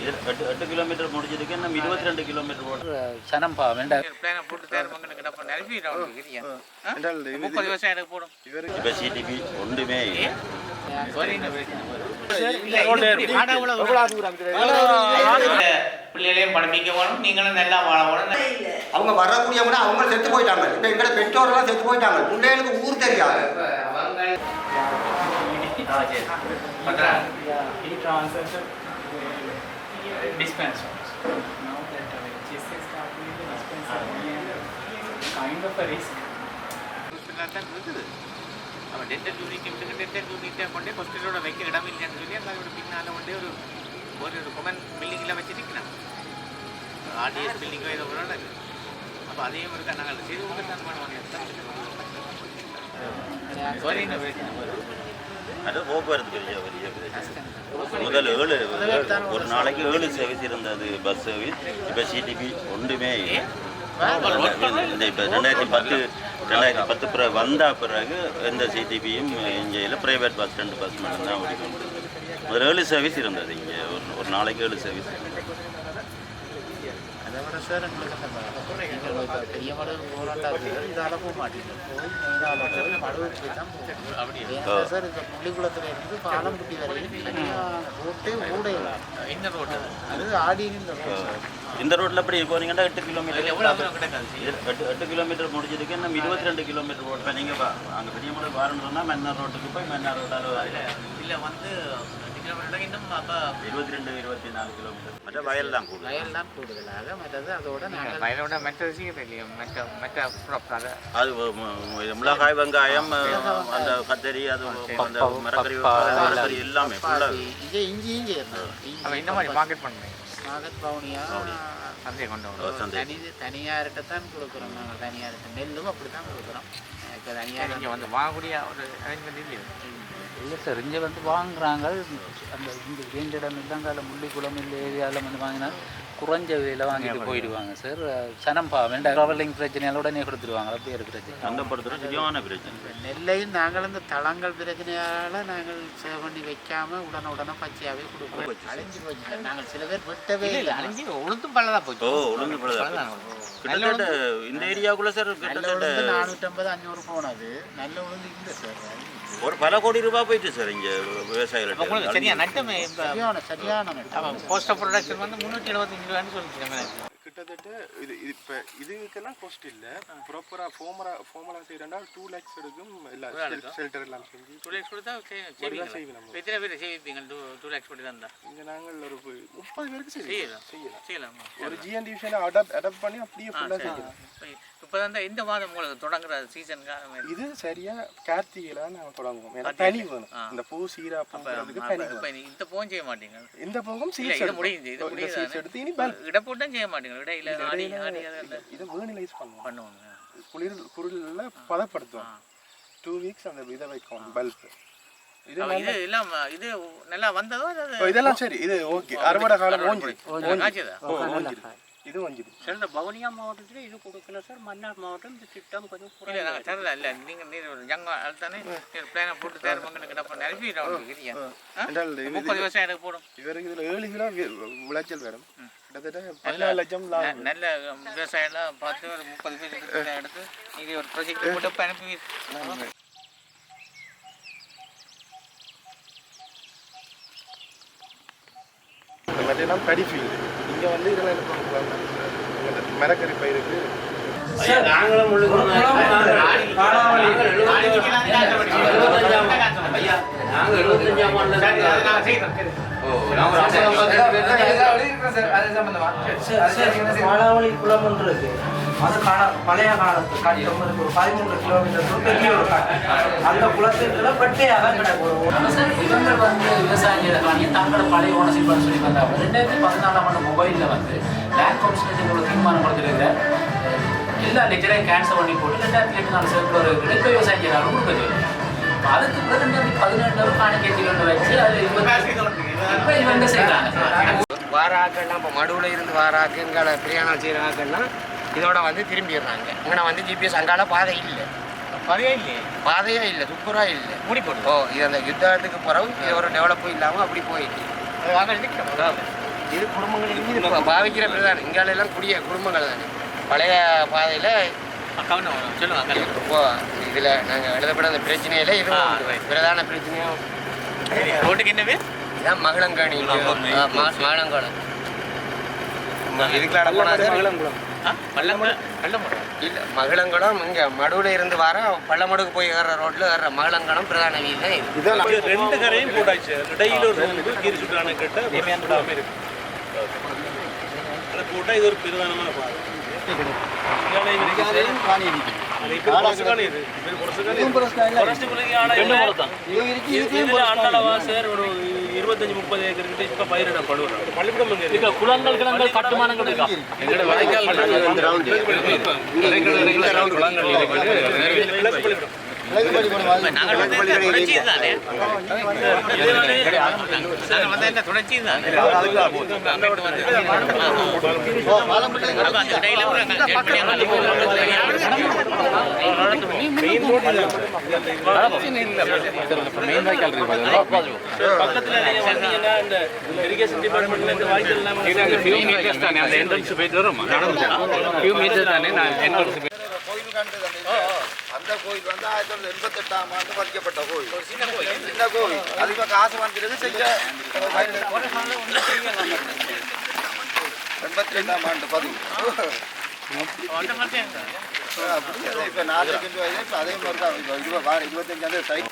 8 kilometre முடிஞ்சிருக்கு. இன்னும் 22 kilometre போட சனம் பாவம் இப்போ சிடிபி ஒன்றுமே பிள்ளைகளையும் படிப்பிக்க வேணும், நீங்களும் நல்லா வாழணும். அவங்க வரக்கூடியவங்க அவங்க செத்து போயிட்டாங்க. இப்போ எங்களை பெற்றோரெல்லாம் செத்து போயிட்டாங்க. பிள்ளைகளுக்கு ஊர் தெரியாது. அவன் டென்டல் யூனிட்டை கொண்டே ஹாஸ்பிட்டலோட வைக்க இடம் இல்லைன்னு சொல்லி அதோட பின்னால் கொண்டே ஒரு கொமன் பில்டிங்கில் வச்சுருக்கிறான். ஆர்டிஎஸ் பில்டிங்கோ ஏதோ ஒரு இடம். அப்போ அதையும் இருக்கா நாங்கள் செய்து கொண்டு தான் பண்ணுவாங்க. அது போக்குவரத்து பெரிய முதல் 7 ஒரு நாளைக்கு 7 சர்வீஸ் இருந்தது பஸ் சர்வீஸ். இப்போ சிடிபி ஒன்றுமே இப்போ 2010 வந்த பிறகு எந்த சிடிபியும் இங்கே ப்ரைவேட் பஸ் 2 பஸ் மட்டும்தான் ஓடிக்கொண்டு முதல் 7 சர்வீஸ் இருந்தது. இங்கே ஒரு நாளைக்கு 7 சர்வீஸ். அதை விட சார் எங்களுக்கு பெரிய மடு போராட்டாங்க இதால் போக மாட்டேங்குது. போய் மடுவுக்கு தான் போகும். அப்படி சார் இந்த முள்ளிக்குளத்தில் இருந்து பாலம்பட்டி வரையும் ரோட்டே ஓடையலாம். இந்த ரோட்டு அது ஆடின்னு இந்த ரோட்டில் அப்படி போனீங்கன்னா 8 கிலோமீட்டர் 8 கிலோமீட்டர் முடிஞ்சிருக்கு. இன்னும் 22 கிலோமீட்டர் ரோட். இப்போ நீங்கள் அங்கே பெரிய மடு வாரன்னு சொன்னால் மன்னார் ரோட்டுக்கு போய் மன்னார் ரோட்டால் இல்லை வந்து இன்னும் அப்போ 22-24 கிலோமீட்டர். மற்ற வயல் தான் கூடுதலாக மற்றது அதோட வயலோட மற்ற மற்ற அது மிளகாய், வெங்காயம், அந்த கத்தரி, அது அந்த மரக்கறி எல்லாமே ஃபுல்லாக இஞ்சியும் இந்த மாதிரி மார்க்கெட் பண்ணுறேன். மார்க்கெட் பவுனியா சந்தையை கொண்டு தனியார்கிட்ட தான் கொடுக்குறோம். நாங்கள் தனியார்கிட்ட நெல்லும் அப்படி தான் கொடுக்குறோம். இப்போ தனியார் இங்கே வந்து வாங்கக்கூடிய ஒரு அரேஞ்ச்மெண்ட் இல்லையா? இல்லை சார், இங்கே வந்து வாங்குறாங்க. அந்த இங்கே வேண்டிய இடம் இல்லைங்கால முள்ளிக்குளம் இல்லை ஏரியாவில் வந்து வாங்கினா குறைஞ்ச விலையில் வாங்கிட்டு போயிடுவாங்க சார். சனம் பாவம் ட்ராவலிங் பிரச்சனையால் உடனே கொடுத்துருவாங்க. அப்படி ஒரு பிரச்சனை அந்த படத்தில் சரியான பிரச்சனை. நெல்லையும் நாங்கள் இந்த தளங்கள் பிரச்சனையால் நாங்கள் சேவ் பண்ணி வைக்காமல் உடனே பச்சையாகவே கொடுப்போம். அழிஞ்சு போச்சு சார். நாங்கள் சில பேர் வெட்டவே இல்லை. அழிஞ்சு உளுந்தும் பல்லதாக போச்சு. உளுந்து பல்லதான் கிட்டத்தட்ட இந்த ஏரியாவுக்குள்ள சார் கிட்டத்தட்ட 450-500 போனது. நல்ல உளுந்து இல்லை சார். ஒரு பல கோடி ரூபாய் போயிட்டு சார் இங்கே விவசாயிகள். சரியா நட்டமே சரியான நட்டம். கோஸ்ட் ஆஃப் ப்ரொடக்ஷன் வந்து 375 ரூபான்னு சொல்லிட்டு கிட்டத்தட்ட இப்போ இதுக்கெல்லாம் கோஸ்ட் இல்லை. ப்ராப்பராக ஃபார்மலாக செய்கிறா 2 lakhs எடுக்கும். இல்லை ஷெல்டர் எல்லாம் செஞ்சு 2 lakhs கொடுத்தா செய்வீங்க. எத்தனை பேர் செய்வீங்க? 2 lakhs கொடுத்து தான் இங்கே நாங்கள் ஒரு 30 பேருக்கு செய்யலாம். ஒரு ஜிஎன் டிவிஷனை அடாப்ட் பண்ணி அப்படியே ஃபுல்லாக செய்யலாம். இப்போ தான் இந்த மாதம் உங்களுக்கு தொடங்குற சீசன் இது சரியா கார்த்திகையில நாங்கள் தொடங்குவோம். ஏன்னா தனி வேணும். இந்த பூ சீரா போகிறதுக்கு தனி வேணும். இந்த பூவும் செய்ய மாட்டீங்க. இந்த பூவும் சீட்ஸ் இது முடியுது. இது எடுத்து இனி பல்ப் இடப்போட்டும் செய்ய மாட்டீங்க. இடையில இதை வேர்னிலைஸ் பண்ணுவோம். குளிரில் பதப்படுத்துவோம். 2 weeks அந்த இதை வைக்கும் பல்ப். இது எல்லாம் இது நல்லா வந்ததோ? இதெல்லாம் சரி. இது ஓகே. அறுவடை காலம் ஓஞ்சிது. இது ஓஞ்சிது. சார் இந்த வவுனியா மாவட்டத்தில் இது கொடுக்கல சார். மன்னார் மாவட்டம் இந்த திட்டம் கொஞ்சம் இல்லை நாங்கள் தரல. இல்லை நீங்கள் ஜங்க அதுதானே பிளானை போட்டு தயார் பண்ணி கிடப்ப நிரப்பி 30 விவசாயம் எனக்கு போடும். இவருக்கு இதில் 7 கிலோ விளைச்சல் வரும். கிட்டத்தட்ட 14 லட்சம் லாபம். நல்ல விவசாயம்லாம் பார்த்து ஒரு 30 பேர் எடுத்து நீங்கள் ஒரு ப்ராஜெக்ட் போட்டு அனுப்பி இந்த மாதிரிலாம் கடி ஃபீல்டு. இங்கே வந்து இதெல்லாம் என்ன பண்ணுவாங்க? மரக்கறி பயிருக்கு நாங்களும் வாழாவளி குளம் ஒன்று இருக்கு. அது பழைய காலத்து காட்டம் இருக்கு. ஒரு 13 கிலோமீட்டர் பெரிய ஒரு காட்டம். அந்த குளத்துக்குள்ள பட்டையாக கிடக்கும். இவங்க வந்து விவசாயிகளுக்கான தங்களோட பழைய ஓனர்ஷிப் சொல்லி வந்தாங்க. 2014ஆம் ஆண்டு மொபைலில் வந்து லேண்ட் கமிஷனேஷன் ஒரு தீர்மானம் கொடுத்துருங்க. எல்லா லெக்சரையும் கேன்சல் பண்ணி போட்டு 2008 சர்க்குலர் கிடைக்க விவசாயம் செய்யறாலும் கொடுக்க சொல்லி. அதுக்கு பிறகு 2017 காணிக்கை வச்சு அது இப்போ இவங்க செய்யறாங்க. வார ஆக்கள்லாம் இப்போ மடுவில் இருந்து வார ஆக்கு இங்கே பிரியாணம் செய்கிற ஆக்கள்லாம் இதோட வந்து திரும்பிடுறாங்க. இங்கே வந்து ஜிபிஎஸ் அங்கால பாதை இல்லை. பாதையே இல்லை. சூப்பராக இல்லை. மூடி போட்டு இது அந்த யுத்தத்துக்கு பிறகு இது ஒரு டெவலப்பும் இல்லாமல் அப்படி போயிடுச்சு. இது குடும்பங்களுக்கு இது பாவிக்கிற பிரதான இங்காலெல்லாம் குடிய குடும்பங்கள் தானே பழைய பாதையில் சொல்லுவாங்க இப்போ இதில் நாங்கள் எழுதப்பட அந்த பிரச்சனையில் இது பிரதான பிரச்சனையும் ரோட்டுக்கு என்ன பேர் இதான் மகளங்காணி மகளங்குளம் இதுக்குள்ள போனால் இல்லை மகளங்குளம் இங்கே மடுவில் இருந்து வர பள்ளமடுக்கு போய் ஏற ரோட்டில் ஏற மகளங்குளம் பிரதான வீதி தான் இது ரெண்டு கரையும் போட்டாச்சு இடையில ஒரு ரோடு கீரிச்சுட்டான கிட்ட போடாமல் இருக்கு அதை போட்டால் இது ஒரு பிரதானமான பாதை ஒரு 25-30 ஏக்கர் கிட்ட இப்ப பயிரிடப்படுவாங்க பள்ளிக்கூடம் குளங்கள் கிளங்கள் கட்டுமானங்கள் இருக்கா பக்கத்துல இந்த இரிகேஷன் டிபார்ட்மெண்ட்ல இருந்து வாய்க்கால் போயிட்டு வரும் அந்த கோயில் வந்து 1988ஆம் ஆண்டு பதிக்கப்பட்ட கோயில் சின்ன கோயில் அது இப்போ காசு வாங்கிறது செஞ்ச 82ஆம் ஆண்டு பதிவு இப்போ 4 லட்சம் ரூபாய் இப்போ அதே மாதிரி தான் 25 சைட்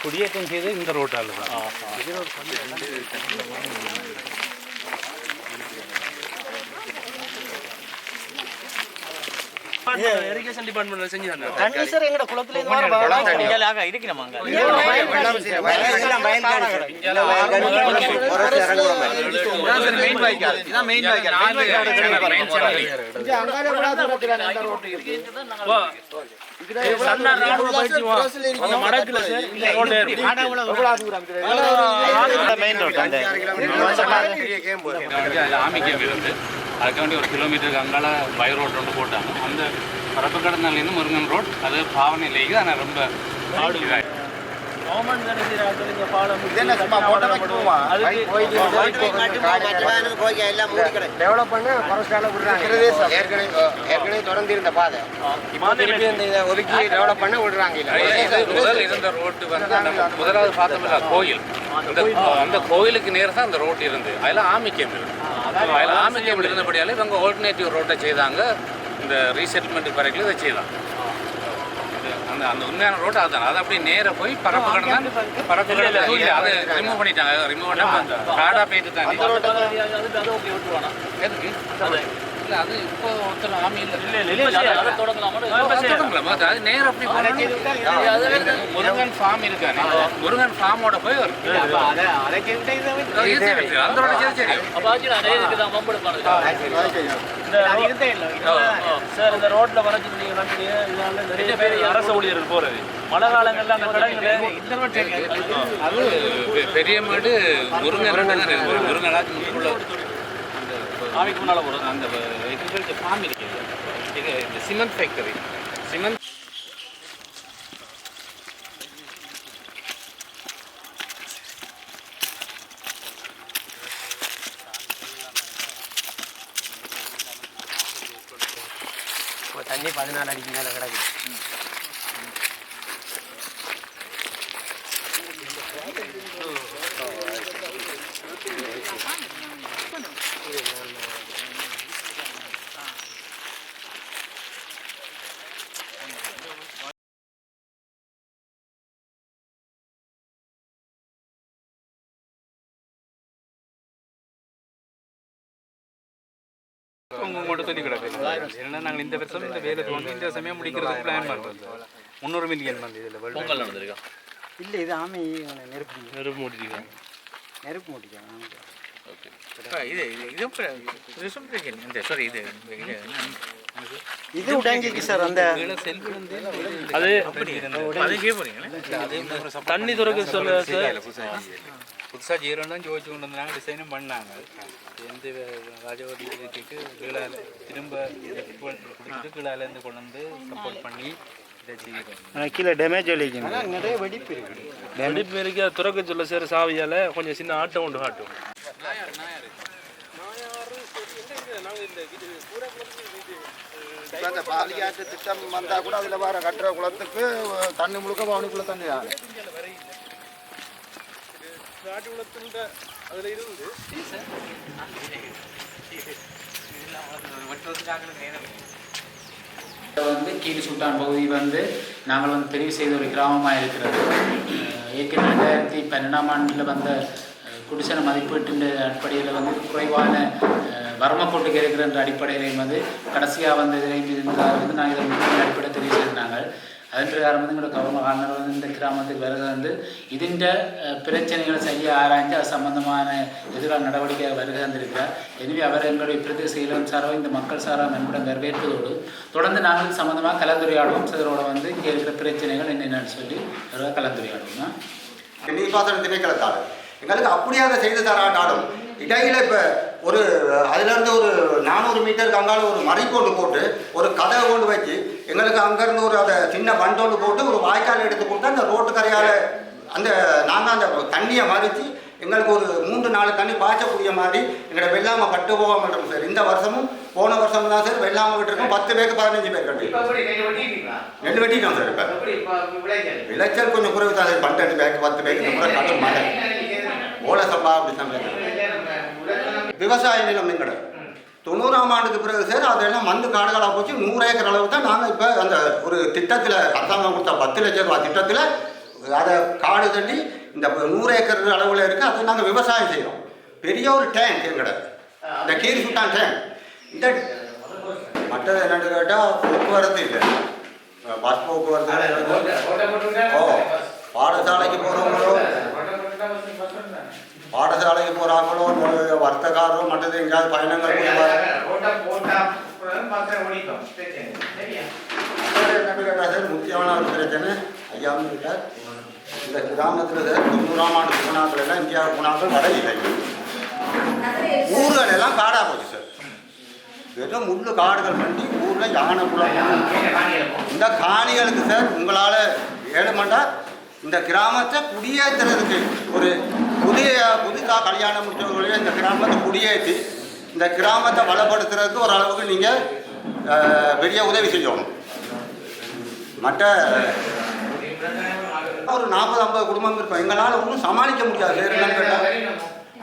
குடியேற்றம் செய்து இந்த ரோட்டால் தான் இரிகேஷன் டிபார்ட்மெண்ட்ல செஞ்சு தண்ணி சார் எங்கட குளத்துல இருந்து வர இருக்கணுமாங்க மெயின் வாய்க்கால் இதான் மெயின் அதுக்கு வேண்டிய 1 கிலோமீட்டருக்கு அங்கால பை ரோட் ஒன்று போட்டாங்க அந்த பரப்பு கடனாலேருந்து முருங்கன் ரோட் அது பாவனையிலேயே ஆனால் ரொம்ப டெவலப் பண்ண ஃபாரஸ்டால விடுறாங்க ஏற்கனவே தொடர்ந்து இருந்த பாதை இப்போ திருப்பி இந்த ஒதுக்கி டெவலப் பண்ண விடுறாங்க முதல் இருந்த ரோட்டு வந்து அந்த முதலாவது பார்த்தோம்ல கோயில் அந்த கோயிலுக்கு நேரம் தான் அந்த ரோட் இருந்து அதில் ஆமி கேம் இருந்து அதில் ஆமி கேம் இருந்தபடியால் இவங்க ஆல்டர்னேட்டிவ் ரோட்டை செய்தாங்க இந்த ரீசெட்டில்மெண்ட் வரைக்கும் இதை செய்தாங்க அந்த அந்த உண்மையான ரோட்டு அதுதான் அது அப்படியே நேராக போய் பரப்பு கடந்தான் பரப்பு கடை அதை ரிமூவ் பண்ணிட்டாங்க ரிமூவ் பண்ணி காடாக போயிட்டு தான் எதுக்கு இல்லை அது இப்போ ஒருத்தர் ஆமி இல்லை தொடங்கலாம் அது நேரம் அப்படி முருகன் ஃபார்ம் இருக்கானே முருகன் ஃபார்மோட போய் வரும் அந்த ரோட சரி சார் இந்த ரோட்ல வரது இதனால நிறைய பேர் அரசு ஊழியர்கள் போறது மழை காலங்கள்ல அந்த கடைகளை அது பெரிய மாடு முருங்கனாச்சு உள்ள அந்த ஆவிக்கு முன்னால போகிறது அந்த ஃபார்ம் இருக்கு இந்த சிமெண்ட் ஃபேக்டரி சிமெண்ட் தண்ணி 14 அடிக்கு மேலே கிடக்கு உங்களோட சொல்லி கிடக்கு ஏன்னா நாங்கள் இந்த வருஷம் இந்த வேலைக்கு வந்து இந்த சமயம் முடிக்கிறதுக்கு பிளான் பண்ணுறோம் 300 மில்லியன் வந்து இதில் பொங்கல் நடந்திருக்கா இல்லை இது ஆமை நெருப்பு மூட்டிருக்காங்க நெருப்பு மூட்டிக்காங்க ஓகே இது சாரி இது உடஞ்சிக்கு சார் அந்த செல்ஃபி வந்து அது அப்படி அதுக்கே போறீங்களா தண்ணி துறக்க சொல்ல சார் புதுசாக ஜீரோன்னு தான் ஜோதிச்சு கொண்டு வந்தாங்க, டிசைனும் பண்ணாங்க. எந்த ராஜவதி இதுக்கு கீழே திரும்ப கொடுத்துட்டு கீழேருந்து கொண்டு வந்து சப்போர்ட் பண்ணி இதை செய்கிறோம். கீழே டேமேஜ் அளிக்கணும். நிறைய வெடிப்பு இருக்குது. வெடிப்பு இருக்கு. அது துறக்க சொல்ல சேர சாவியால் கொஞ்சம் சின்ன ஆட்டம் உண்டு காட்டும். அந்த பாலியாற்று திட்டம் வந்தால் கூட அதில் வர கட்டுற குளத்துக்கு தண்ணி முழுக்க பவனிக்குள்ள தண்ணி ஆகும். அதில் இருந்து வந்து கீழ் சுல்தான் பகுதி வந்து நாங்கள் வந்து தெரிவு செய்த ஒரு கிராமமாக இருக்கிறது. ஏற்கனவே 2012ஆம் ஆண்டில் வந்த குடிசன மதிப்பீட்டின் அடிப்படையில் வந்து குறைவான வரமக்கோட்டுக்கு இருக்கிற அடிப்படையில் வந்து கடைசியாக வந்து இருந்தால் வந்து நாங்கள் இதை முக்கிய அடிப்படை தெரிவு செய்திருந்தாங்க. அதன் பிரகாரம் வந்து எங்களோட கவர்மெண்ட் ஆளுநர் வந்து இந்த கிராமத்துக்கு பிறகு வந்து இதுண்ட பிரச்சனைகளை சரியாக ஆராய்ந்து அது சம்பந்தமான எதிர்கால நடவடிக்கை வருகை வந்திருக்கிறார். எனவே அவர் எங்களுடைய பிரதேச இளம் சாரோ இந்த மக்கள் சாரா மென்புடன் வரவேற்பதோடு தொடர்ந்து நாங்கள் சம்பந்தமாக கலந்துரையாடுவோம். சிலரோட வந்து இங்கே இருக்கிற பிரச்சனைகள் என்னென்னு சொல்லி அவரோட கலந்துரையாடுவோம். நீர்ப்பாசன திணைக்களத்தால் எங்களுக்கு அப்படியே அதை செய்து தராட்டாலும் இடையில இப்போ ஒரு அதுலேருந்து ஒரு 400 மீட்டருக்கு அங்கால ஒரு மறை கொண்டு போட்டு ஒரு கதவை கொண்டு வச்சு எங்களுக்கு அங்கேருந்து ஒரு அதை சின்ன பண்டோண்டு போட்டு ஒரு வாய்க்கால் எடுத்து கொடுத்து அந்த ரோட்டு கரையால் அந்த நாங்கள் அந்த தண்ணியை மறித்து எங்களுக்கு ஒரு 3-4 தண்ணி பாய்ச்சக்கூடிய மாதிரி எங்களோட வெள்ளாமல் பட்டு போக மாட்டோம் சார். இந்த வருஷமும் போன வருஷம் தான் சார் வெள்ளாமல் விட்டுருக்கோம். 10 பேருக்கு 15 பேர் கட்டி நெல் வெட்டிட்டோம் சார். இப்போ விளைச்சல் கொஞ்சம் குறைவு தான் சார். 12 பேருக்கு 10 பேருக்கு இந்த முறை கட்ட மாட்டேன். ஓலை சம்பா அப்படி தான் விவசாய நிலம் எங்கட 90ஆம் ஆண்டுக்கு பிறகு சார் அதெல்லாம் மந்து காடுகளாக போச்சு. 100 ஏக்கர் அளவு தான் நாங்கள் இப்போ அந்த ஒரு திட்டத்தில் அரசாங்கம் கொடுத்த 10 லட்சம் ரூபா திட்டத்தில் அதை காடு தட்டி இந்த 100 ஏக்கர் அளவில் இருக்குது. அதை நாங்கள் விவசாயம் செய்கிறோம். பெரிய ஒரு டேங்க் எங்கட இந்த கீரி சுட்டான் டேங்க். இந்த மற்றது என்னென்னு கேட்டால் போக்குவரத்து இல்லை. பஸ் போக்குவரத்து பாடசாலைக்கு போகிறவங்களோ வர்த்தகாரோ மற்றது எங்கேயாவது பயணங்கள் முக்கியமான ஒரு பிரச்சனை ஐயா கிட்டார். இந்த கிராமத்தில் சார் 90ஆம் ஆண்டு குணாக்கள் எல்லாம் இந்தியா குணாக்கள் வர இல்லை. ஊர்கள் எல்லாம் காடாக போச்சு சார். வெறும் முள்ளு காடுகள் பண்ணி ஊரில் யானை குளம் இந்த காணிகளுக்கு சார் உங்களால் ஏழுமண்டா இந்த கிராமத்தை குடியேற்றுறதுக்கு ஒரு புதுசாக கல்யாணம் முடிச்சவர்களே இந்த கிராமத்தை குடியேற்றி இந்த கிராமத்தை வளப்படுத்துறதுக்கு ஓரளவுக்கு நீங்கள் பெரிய உதவி செய்யணும். மற்ற ஒரு 40-50 குடும்பம் இருக்கும். எங்களால் ஒன்றும் சமாளிக்க முடியாது.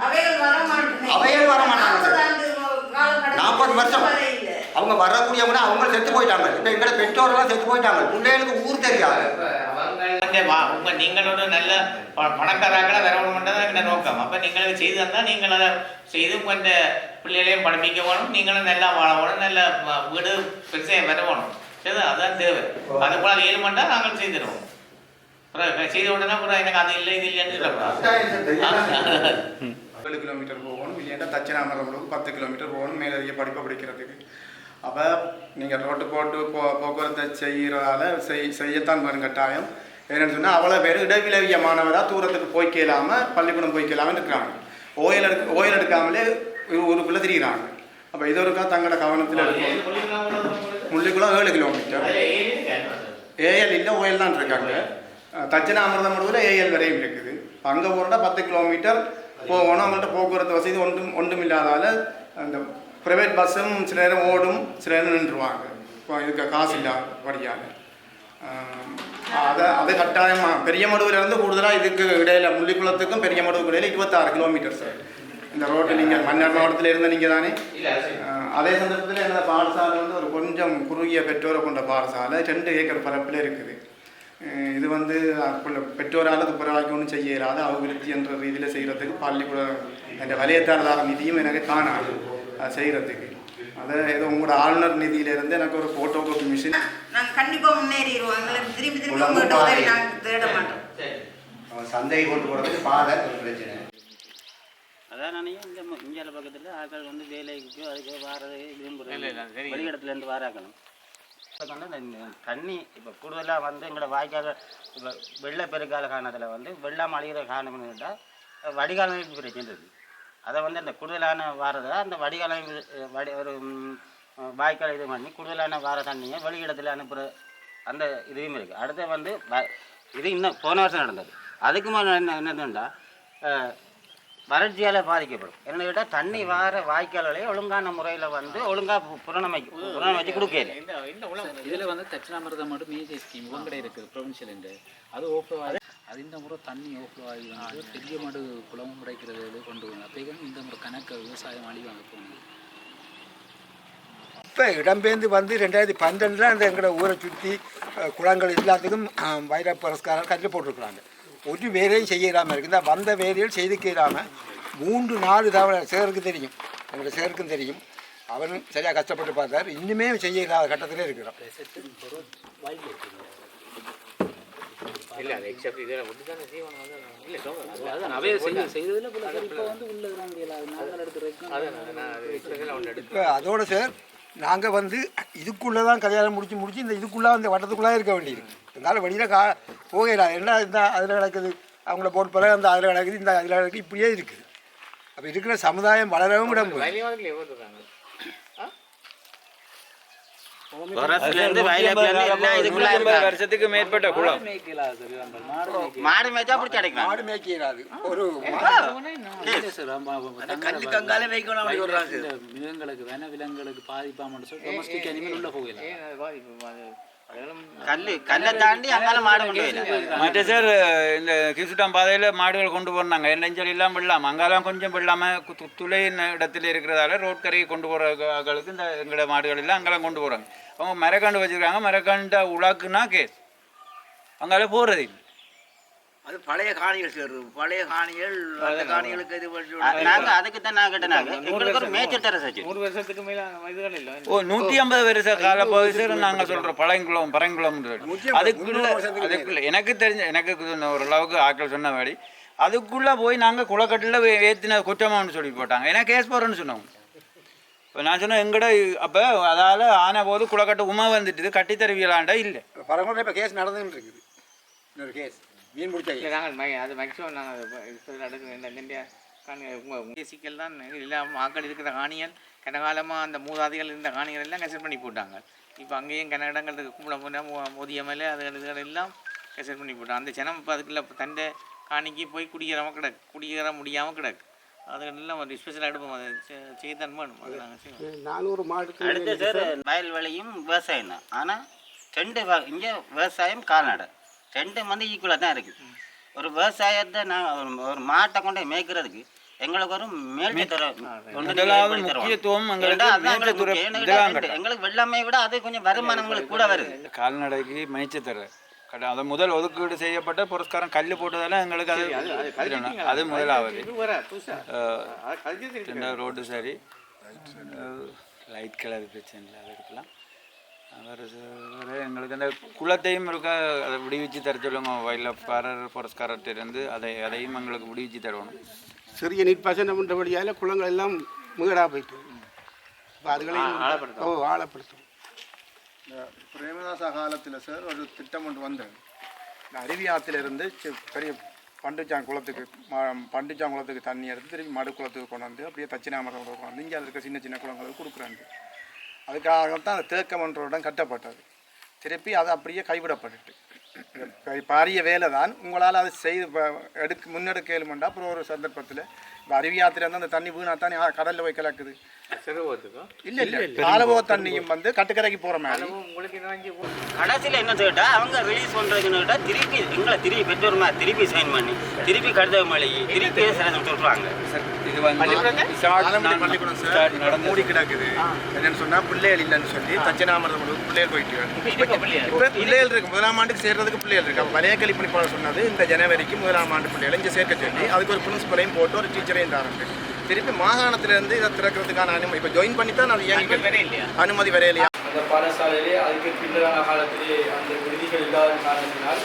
அவைகள் வர மாட்டாங்க சார். 40 வருஷம் அவங்க வரக்கூடியவங்க அவங்க செத்து போயிட்டாங்க. இப்போ எங்களை பெற்றோரெல்லாம் செத்து போயிட்டாங்க. பிள்ளைகளுக்கு ஊர் தெரியாது. நீங்களோட நல்ல பணக்காரர்களை வரணும்ன்றது எங்க நோக்கம். அப்போ நீங்களுக்கு செய்து தந்தால் நீங்கள் அதை செய்து கொஞ்சம் பிள்ளைகளையும் படிப்பிக்க வேணும். நீங்களும் நல்லா வாழணும். நல்ல வீடு பெருசாக வரணும். சரி, அதுதான் தேவை. அது போல 7 மணி நேரம் நாங்கள் செய்திடுவோம். செய்த உடனே கூட எனக்கு அது இல்லை இது இல்லைன்னு 7 கிலோமீட்டர் போகணும். இல்லைன்னா தட்சிணாமரம் 10 கிலோமீட்டர் போகணும் மேலதிக படிப்பை படிக்கிறதுக்கு. அப்போ நீங்கள் ரோட்டு போட்டு போக்குவரத்தை செய்கிறதால செய்யத்தான் வரும் கட்டாயம். என்னென்னு சொன்னால் அவ்வளோ பேர் இடவிலவிய மாணவராக தூரத்துக்கு போய்க்கலாமல் பள்ளிக்கூடம் போய்க்கலாமல் இருக்கிறாங்க. ஓயில் எடுக்காமலே ஊருக்குள்ளே திரிகிறாங்க. அப்போ இது ஒருக்கா தங்களோட கவனத்தில் எடுக்கணும். முள்ளிக்குளம் 7 கிலோமீட்டர். ஏஎல் இல்லை, ஓயில் தான் இருக்காங்க. தட்சிணாமிரதம் முடிவில் ஏஎல் வரையும் இருக்குது. அங்கே போனால் 10 கிலோமீட்டர் போகணும். அவங்கள்ட்ட போக்குவரத்து வசதி ஒன்றும் இல்லாதால அந்த ப்ரைவேட் பஸ்ஸும் சில நேரம் ஓடும், சில நேரம் நின்றுவாங்க. இப்போ இதுக்கு காசு இல்லாதபடியாக அதை கட்டாயமாக பெரியமடுவிலேருந்து கூடுதலாக இதுக்கு இடையில முள்ளிக்குளத்துக்கும் பெரியமடுவுக்கு இடையில 26 கிலோமீட்டர் சார். இந்த ரோட்டு நீங்கள் மன்னார் மாவட்டத்தில் இருந்த நீங்கள் தானே. அதே சந்தர்ப்பத்தில் என்னோட பாடசாலை வந்து ஒரு கொஞ்சம் குறுகிய பெற்றோரை கொண்ட பாடசாலை 2 ஏக்கர் பரப்பில் இருக்குது. இது வந்து பெற்றோரால் துப்புரவாக்கி ஒன்றும் செய்ய இயலாத அபிவிருத்தி என்ற ரீதியில் செய்கிறதுக்கு பள்ளிக்கூட என்ற வலயத்தாளர் நிதியும் எனக்கு காணாது செய்கிறதுக்கு. அதை ஏதோ உங்களோட ஆளுநர் நிதியிலிருந்து எனக்கு ஒரு ஃபோட்டோ காப்பி மிஷின் நாங்கள் கண்டிப்பாக முன்னேறிடுவோம். எங்களுக்கு திரும்பி உங்கள்கிட்ட உதவி நாங்கள் தேட மாட்டோம். சந்தை கொண்டு போகிறதுக்கு பாதை ஒரு பிரச்சனை. அதான் நானே இந்த இந்தியாவில் பக்கத்தில் ஆட்கள் வந்து வேலைக்கு அதுக்கு வாரது விரும்புகிறேன். வெளியிடத்துலேருந்து வாராக்கணும். தண்ணி இப்போ கூடுதலாக வந்து எங்களோட வாய்க்கால் இப்போ வெள்ளப்பெருக்கால காரணத்தில் வந்து வெள்ளம் அழிகிற காரணம்னு கேட்டால் வடிகால் அமைப்பு பிரச்சனை இருக்குது. அதை வந்து அந்த கூடுதலான வாரதை அந்த வடிகால் அமைப்பு ஒரு வாய்க்கால் இது பண்ணி கூடுதலான வார தண்ணியை வெளியிடத்தில் அனுப்புகிற அந்த இதுவும் இருக்குது. அடுத்து வந்து இது இன்னும் போன வருஷம் நடந்தது. அதுக்கு மேலே என்னதுண்டா வறட்சியால் பாதிக்கப்படும். என்ன கேட்டால் தண்ணி வார வாய்க்காலே ஒழுங்கான முறையில் வந்து ஒழுங்காக புறணமைச்சு கொடுக்கல. இதில் வந்து தட்சிணாமிரதம் மட்டும் மேஜர் ஸ்கீம் உங்கள்கிட்ட இருக்குது ப்ரொவின்ஷியல். அது ஓஃப்ளோ ஆகி அது இந்த முறை தண்ணி ஓஃப்ளோ ஆகி வந்து பெரிய மாடு குளமும் கிடைக்கிறது கொண்டு வரணும். அப்போ இந்த முறை கணக்கு விவசாயம் அழிவாங்க போகணும். இப்போ இடம்பெயர்ந்து வந்து 2012 அந்த எங்களோட ஊரை சுற்றி குளங்கள் எல்லாத்துக்கும் வைர புரஸ்காரம் கற்று போட்டிருக்கிறாங்க. ஒரு வேலையும் செய்யலாமல் இருக்குது. வந்த வேலையில் செய்துக்கிறாமல் 3-4 தவணை சேருக்கு தெரியும், எங்களோட சேருக்கும் தெரியும். அவனும் சரியாக கஷ்டப்பட்டு பார்த்தார். இன்னுமே செய்ய இல்லாத கட்டத்திலே இருக்கிறோம். இல்லை அது எக்ஸப்ட் இதில் ஒன்று தானே செய்வாங்க. இல்லை இப்போ அதோட சார் நாங்கள் வந்து இதுக்குள்ளே தான் கல்யாணம் முடிச்சு இந்த இதுக்குள்ளே அந்த வட்டத்துக்குள்ளே இருக்க வேண்டியிருக்கு. இதனால் வெளியில் போகலாம். என்ன இந்த அதில் கிடக்குது, அவங்கள போட்டு பிறகு அந்த அதில் கிடக்குது, இந்த அதில் கிடக்குது, இப்படியே இருக்குது. அப்போ இருக்கிற சமுதாயம் வளரவும் விட வருஷத்துக்கு மேற்பட்ட குளம் மாடு மேய்ச்சா பிடிச்சி அடைக்கலாம். மாடு மேய்க்கிறாது ஒரு மிருகங்களுக்கு வேண விலங்குகளுக்கு பாதிப்பாமன்னு சொல்லி டொமஸ்டிக் அனிமல் உள்ள போகலாம். கல்லை தாண்டி அங்கால மாடு கொண்டு போயிடலாம். மற்ற சார் இந்த கிசுட்டாம் பாதையில் மாடுகள் கொண்டு போனாங்க. நெஞ்சல் இல்லாமல் விடலாம், அங்கெல்லாம் கொஞ்சம் விடலாமல் துளை இடத்துல இருக்கிறதால ரோட் கரையை கொண்டு போகிறவங்களுக்கு இந்த எங்களோட மாடுகள் எல்லாம் அங்கெல்லாம் கொண்டு போகிறாங்க. அவங்க மரக்காண்டு வச்சுருக்காங்க. மரக்காண்டை உலாக்குனா கேஸ் அங்கால போகிறது இல்லை. அது பழைய காணிகள் சார், பழைய காணிகள் அந்த காணிகளுக்கு இது நாங்கள் அதுக்கு தான் நான் கேட்டேன். எங்களுக்கு ஒரு மேய்ச்சல் தர சார் 100 வருஷத்துக்கு மேலே இதுகள் இல்லை. 150 வருஷ கால பகுதி சார் நாங்கள் சொல்கிறோம் பரங்குளம். அதுக்குள்ள எனக்கு தெரிஞ்ச எனக்கு ஓரளவுக்கு ஆட்கள் சொன்னபடி அதுக்குள்ளே போய் நாங்கள் குளக்கட்டில் ஏற்றின குற்றமானு சொல்லி போட்டாங்க. ஏன்னா கேஸ் போகிறோன்னு சொன்னோம். இப்போ நான் சொன்னேன் எங்கட அப்போ அதால் ஆன போது குளக்கட்டு உமா வந்துட்டு கட்டி தருவியலாண்டா இல்லை. பரவாயில்ல. இப்போ கேஸ் நடந்துன்னு இருக்குது. இன்னொரு கேஸ் மீன் பிடிச்சா நாங்கள் அது மேக்ஸிமம் நாங்கள் நடக்குது சிக்கல் தான் இல்லாமல் ஆக்கள் இருக்கிற காணிகள் கனகாலமாக அந்த மூதாதிகள் இருந்த காணிகள் எல்லாம் கசட் பண்ணி போட்டாங்க. இப்போ அங்கேயும் கன்னடங்களுக்கு கும்பலம் போனால் மோதிய மேலே அதுகள் எல்லாம் கசட் பண்ணி போட்டாங்க. அந்த ஜனம் இப்போ அதுக்குள்ள தண்டை காணிக்கு போய் குடியேற முடியாமல் கிடக்கு. அதுக்கெல்லாம் ஒரு ஸ்பெஷலாக எடுப்போம். அதை செய்தான் வேணும். அது நாங்கள் செய்வோம். 400 மாடு அடுத்த சார் வயல்வெளியும் விவசாயம் தான். ஆனால் 2 இங்கே விவசாயம் கால்நடை 2 வந்து ஈக்குவலாக தான் இருக்குது. ஒரு விவசாயத்தை நான் ஒரு மாட்டை கொண்டு மேய்க்கிறதுக்கு எங்களுக்கு ஒரு முக்கியத்துவம் எங்களுக்கு வெள்ளாமையை விட அது கொஞ்சம் வருமானங்களுக்கு கூட வருது. கால்நடைக்கு மேய்ச்சி தர அதை முதல் ஒதுக்கீடு செய்யப்பட்ட புரஸ்காரம் கல் போட்டதெல்லாம் எங்களுக்கு அது முதலாவது. ரோடு சரி லைட் கலர் பிரச்சனை இல்லை, அது இருக்கலாம். எங்களுக்கு அந்த குளத்தையும் இருக்க அதை விடுவிச்சு தர சொல்லுங்க. வயலப்பாரர் புரஸ்காரத்திலிருந்து அதையும் எங்களுக்கு விடுவிச்சு தருவணும். சிறிய நீர்ப்பாசனம் பண்ணுறபடியால் குளங்கள் எல்லாம் முகடாக போயிட்டு இப்போ அதுகளையும் ஆழப்படுத்தும். இந்த பிரேமதாசா காலத்தில் சார் ஒரு திட்டம் ஒன்று வந்தது. இந்த அருவி ஆற்றிலிருந்து பெரிய பண்டுச்சாங்குளத்துக்கு தண்ணி எடுத்து திருப்பி மடு குளத்துக்கு கொண்டு வந்து அப்படியே தட்சிணாமரம் கொண்டு வந்து இங்கே இருக்க சின்ன சின்ன குளங்களுக்கு கொடுக்குறாங்க. அதுக்காகத்தான் அந்த தேக்கமன்ற இடம் கட்டப்பட்டது. திருப்பி அது அப்படியே கைவிடப்பட்டுட்டு பாரிய வேலை தான். உங்களால் அதை செய்து முன்னெடுக்க இயலுமெண்டா அப்புறம் ஒரு சந்தர்ப்பத்தில் இப்போ அருவியாத்திலேருந்து அந்த தண்ணி வீணாத்தானே கடலில் போய் கலக்குது. இல்லை இல்லை காலவோ தண்ணியும் வந்து கட்டுக்கரைக்கு போகிற மாதிரி. கடைசியில் என்ன கேட்டால் அவங்க ரிலீஸ் பண்ணுறதுன்னு கேட்டால் திருப்பி எங்களை திருப்பி பெற்றோர் மாதிரி திருப்பி சைன் பண்ணி திருப்பி கடுத்த மொழி திருப்பி சொல்கிறாங்க. இது பள்ளிக்கூடம் சார் மூடி கிடக்குது. என்னன்னு சொன்னால் பிள்ளைகள் இல்லைன்னு சொல்லி தட்சிணாமரம் பிள்ளைகள் போயிட்டு இப்போ பிள்ளைகள் இருக்கு. 1ஆம் ஆண்டுக்கு சேர்றதுக்கு பிள்ளைகள் இருக்கு. பழைய கல்விப்பணிப்பாளர் சொன்னது இந்த ஜனவரிக்கு 1ஆம் ஆண்டு பிள்ளைகளை இங்கே சேர்க்க சொல்லி அதுக்கு ஒரு பிரின்சிபலையும் போட்டு ஒரு டீச்சரையும் தராங்க. திருப்பி மாகாணத்திலேருந்து இதை திறக்கிறதுக்கான அனுமதி இப்போ ஜாயின் பண்ணி தான் அது அனுமதி வரையிலையா. அந்த பாடசாலையிலே அதுக்கு பின்னரான காலத்திலே அந்த விடுதிகள் இல்லாத காரணத்தினால்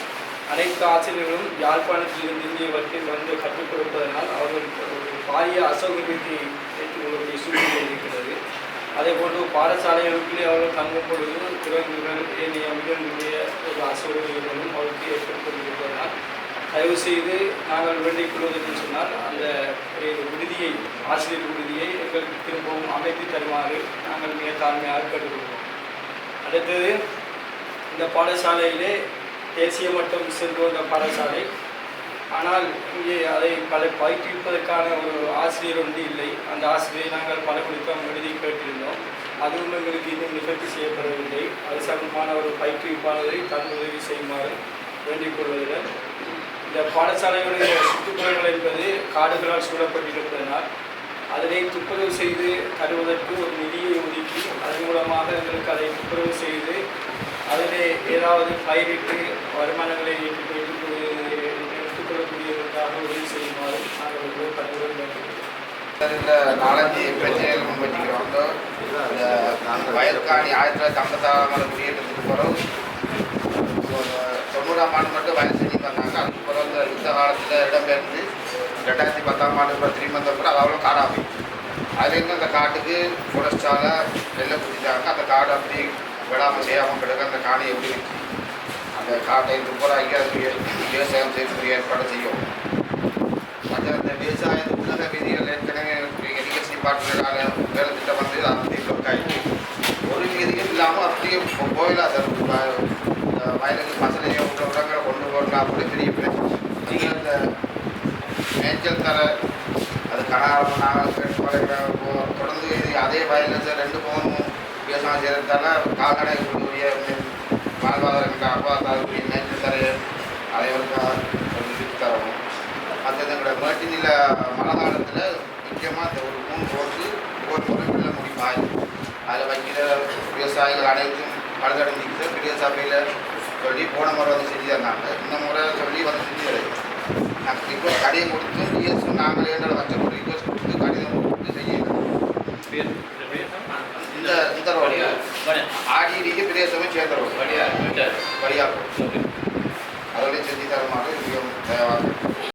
அனைத்து ஆசிரியர்களும் யாழ்ப்பாணத்திலிருந்து இந்திய வரைக்கும் வந்து கற்றுக் கொடுப்பதனால் அவர்கள் பாரிய அசௌகரியத்தை ஏற்றுக்கொள்ளக்கூடிய சூழ்நிலை இருக்கிறது. அதே போன்று பாடசாலைகளுக்குள்ளே அவர்கள் தங்கும் பொழுது திறன்கள் ஏனைய மிகனுடைய ஒரு அசௌகரியங்களும் அவருக்கு ஏற்படுத்தப்பட்டிருப்பதனால் தயவு செய்து நாங்கள் வேண்டிக் கொள்வதென்று சொன்னால் அந்த விடுதியை, ஆசிரியர் விடுதியை எங்களுக்கு திரும்பவும் அமைத்து தருமாறு நாங்கள் மிக தாழ்மையாக கேட்டுக்கொள்வோம். அடுத்தது, இந்த பாடசாலையிலே தேசிய மட்டம் சென்று வந்த பாடசாலை. ஆனால் இங்கே அதை பயிற்றுவிப்பதற்கான ஒரு ஆசிரியர் ஒன்று இல்லை. அந்த ஆசிரியரை நாங்கள் பல குறித்தம் எழுதி கேட்டிருந்தோம். அதுவும் எங்களுக்கு இன்னும் நிகழ்ச்சி செய்யப்படவில்லை. அது சம்பந்தமான ஒரு பயிற்றுவிப்பாளரை தன் உதவி செய்யுமாறு வேண்டிக் கொள்வதுடன், இந்த பாடசாலையுடைய சுற்றுப்புறங்கள் என்பது காடுகளால் சூழப்பட்டிருப்பதனால் அதனை துப்புரவு செய்து தருவதற்கு ஒரு நிதியை ஒதுக்கி அதன் மூலமாக எங்களுக்கு அதை துப்புரவு செய்து அதிலே ஏதாவது பயிரிட்டு வருமானங்களை எடுத்துக்கொள்ளக்கூடியதற்காக உதவி செய்யுமாறு நாங்கள் பணிவுடன் வேண்டும். இந்த 4 பிரச்சனைகள் முன்வச்சிக்கிறோம். இந்த வயற்காணி 1956 குடியேற்றத்துக்கு பிறகு 90ஆம் ஆண்டு மட்டும் வயல் செஞ்சு பண்ணாங்க. அதுக்கு பிறகு இந்த யுத்த காலத்தில் இடம்பெயர்ந்து 2010ஆம் ஆண்டு திரும்பி வந்த பிறகு அது அவ்வளோ காடாக அதுலேருந்து அந்த காட்டுக்கு ஃபாரஸ்டால் நெல்லை குடிச்சாங்க. அந்த காடு அப்படி விடாமல் செய்யாமல் கிடக்க அந்த காணி எப்படி வச்சு அந்த காட்டை துப்புராக்கி அதுக்கு விவசாயம் செய்யக்கூடிய ஏற்பாடு செய்யும். மற்ற இந்த விவசாய உலக விதிகள் ஏற்கனவே நிகழ்ச்சி பாட்டுகளால் வேலை திட்டம் வந்து அப்படி ஆகிட்டு ஒரு விதியும் இல்லாமல் அப்படியே கோயிலாக வயலுக்கு பசலையோ உரங்களை கொண்டு போடலாம் அப்படி பெரிய பிரச்சனை. இந்த மேய்ச்சல் தர அது கனகாலம் நாங்கள் தொடர்ந்து அதே வயலில் 2 பவுனும் விவசாயம் செய்கிறதால கால்நடைகளுடைய வாழ்வாதாரம் அப்பாத்தாருக்குரிய மேய்ச்சல் தர அனைவருக்கும் தரணும். மற்றது எங்களோட மேட்டினில் மழை காலத்தில் முக்கியமாக இந்த ஒரு 3 ரோட்டு ஒவ்வொரு முறை வெள்ள முடி பாயும். அதில் வைக்கிற விவசாயிகள் அனைத்தும் பழுதடைஞ்சிக்கிட்டு பெரிய சபையில் சொல்லி போன முறை வந்து செஞ்சு தந்தாங்க. இந்த முறை சொல்லி வந்து செஞ்சு தருது. நாங்கள் ரிக்வஸ்ட் கடிதம் கொடுத்து டிஎஸும் நாங்களே வச்ச ரிக்வஸ்ட் கொடுத்து கடிதம் கொடுத்து செய்யணும். இந்த ரோடு ஆடிடிக்கு பிரதேசமும் சேர்ந்த ரோடு வழியாக அதோடய செஞ்சு தருமாறு மிகவும் தேவையாக